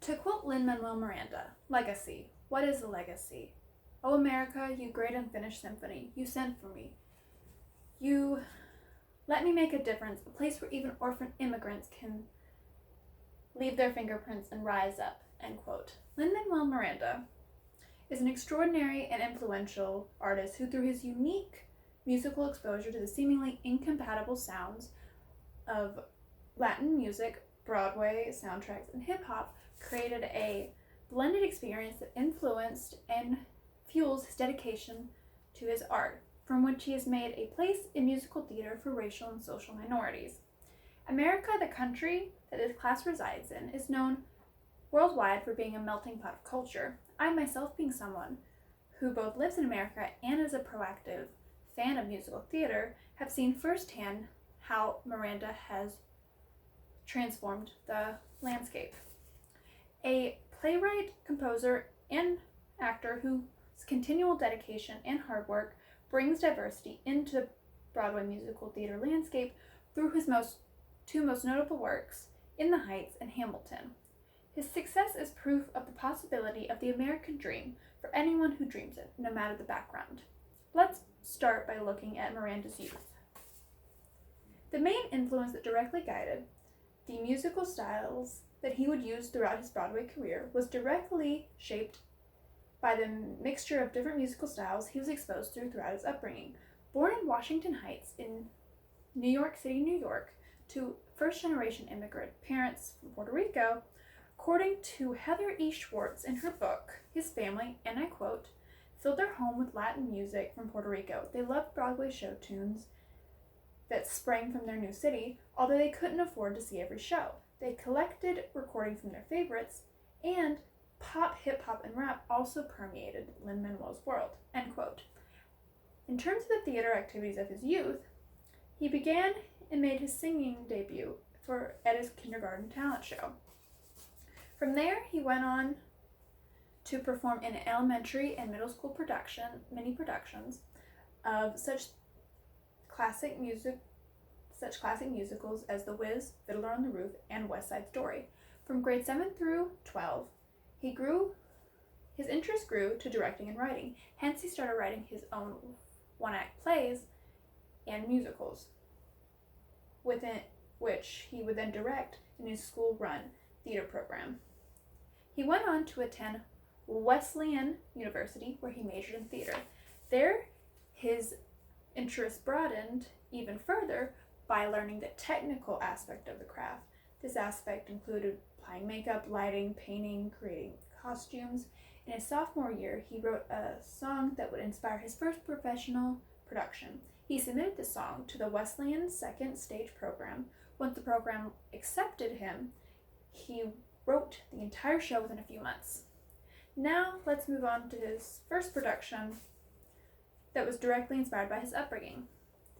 To quote Lin Manuel Miranda, legacy. What is a legacy? Oh, America, you great unfinished symphony, you sent for me. You let me make a difference, a place where even orphan immigrants can leave their fingerprints and rise up, end quote. Lin Manuel Miranda is an extraordinary and influential artist who, through his unique musical exposure to the seemingly incompatible sounds of Latin music, Broadway soundtracks, and hip-hop, created a blended experience that influenced and fuels his dedication to his art, from which he has made a place in musical theater for racial and social minorities. America, the country that this class resides in, is known worldwide for being a melting pot of culture. I myself, being someone who both lives in America and is a proactive fan of musical theater, have seen firsthand how Miranda has transformed the landscape. A playwright, composer, and actor whose continual dedication and hard work brings diversity into the Broadway musical theater landscape through his two most notable works, In the Heights and Hamilton. His success is proof of the possibility of the American dream for anyone who dreams it, no matter the background. Let's start by looking at Miranda's youth. The main influence that directly guided the musical styles that he would use throughout his Broadway career was directly shaped by the mixture of different musical styles he was exposed to throughout his upbringing. Born in Washington Heights in New York City, New York, to first-generation immigrant parents from Puerto Rico, according to Heather E. Schwartz in her book, his family, and I quote, filled their home with Latin music from Puerto Rico. They loved Broadway show tunes that sprang from their new city, although they couldn't afford to see every show. They collected recordings from their favorites, and pop, hip-hop, and rap also permeated Lin Manuel's world, end quote. In terms of the theater activities of his youth, he began and made his singing debut at his kindergarten talent show. From there, he went on to perform in elementary and middle school mini productions of such classic musicals as The Wiz, Fiddler on the Roof, and West Side Story. From grade 7 through 12, his interest grew to directing and writing. Hence, he started writing his own one-act plays and musicals, within which he would then direct in his school-run theater program. He went on to attend Wesleyan University, where he majored in theater. There, his interest broadened even further by learning the technical aspect of the craft. This aspect included applying makeup, lighting, painting, creating costumes. In his sophomore year, he wrote a song that would inspire his first professional production. He submitted the song to the Wesleyan second stage program. Once the program accepted him, he wrote the entire show within a few months. Now, let's move on to his first production that was directly inspired by his upbringing.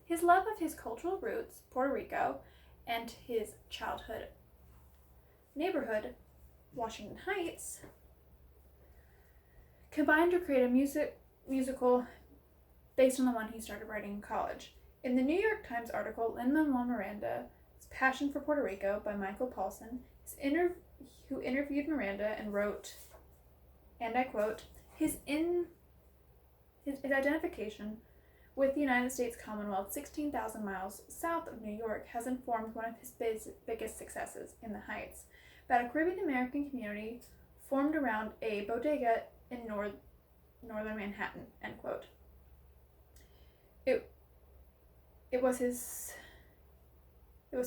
His love of his cultural roots, Puerto Rico, and his childhood neighborhood, Washington Heights, combined to create a musical based on the one he started writing in college. In the New York Times article, Lin Manuel Miranda's Passion for Puerto Rico by Michael Paulson, who interviewed Miranda and wrote, and I quote, his identification with the United States Commonwealth 16,000 miles south of New York has informed one of his biggest successes, In the Heights, about a Caribbean American community formed around a bodega in northern Manhattan, end quote. It was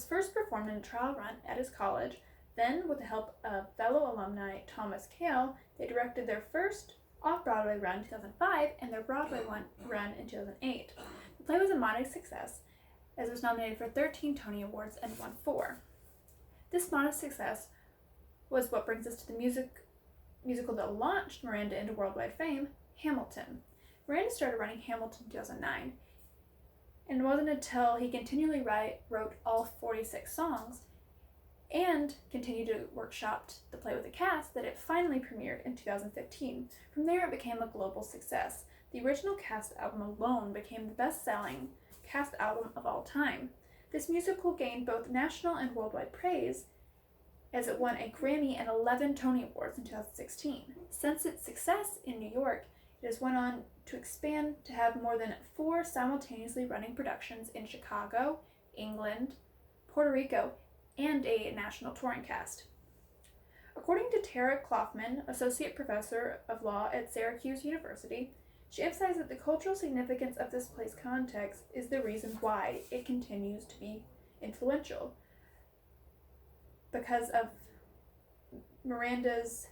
first performed in a trial run at his college. Then, with the help of fellow alumni Thomas Kail, they directed their first off-Broadway run in 2005 and their Broadway run in 2008. The play was a modest success, as it was nominated for 13 Tony Awards and won 4. This modest success was what brings us to the musical that launched Miranda into worldwide fame, Hamilton. Miranda started writing Hamilton in 2009, and it wasn't until he continually wrote all 46 songs and continued to workshop the play with the cast that it finally premiered in 2015. From there, it became a global success. The original cast album alone became the best-selling cast album of all time. This musical gained both national and worldwide praise as it won a Grammy and 11 Tony Awards in 2016. Since its success in New York, it has went on to expand to have more than 4 simultaneously running productions in Chicago, England, Puerto Rico, and a national touring cast. According to Tara Kaufman, Associate Professor of Law at Syracuse University, she emphasized that the cultural significance of this play's context is the reason why it continues to be influential, because of Miranda's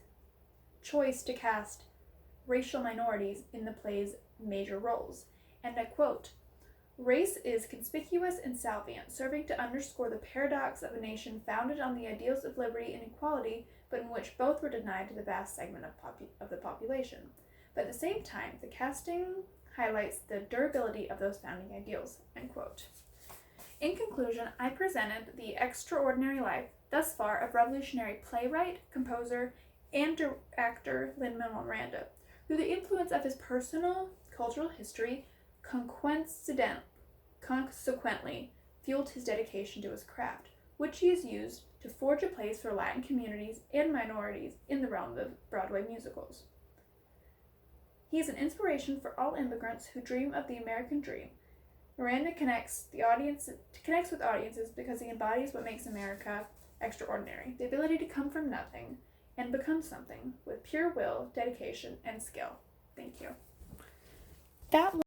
choice to cast racial minorities in the play's major roles. And I quote, "Race is conspicuous and salient, serving to underscore the paradox of a nation founded on the ideals of liberty and equality, but in which both were denied to the vast segment of the population. But at the same time, the casting highlights the durability of those founding ideals." End quote. In conclusion, I presented the extraordinary life, thus far, of revolutionary playwright, composer, and actor Lin Manuel Miranda, through the influence of his personal cultural history, consequently fueled his dedication to his craft, which he has used to forge a place for Latin communities and minorities in the realm of Broadway musicals. He is an inspiration for all immigrants who dream of the American dream. Miranda connects with audiences because he embodies what makes America extraordinary, the ability to come from nothing and become something with pure will, dedication, and skill. Thank you. That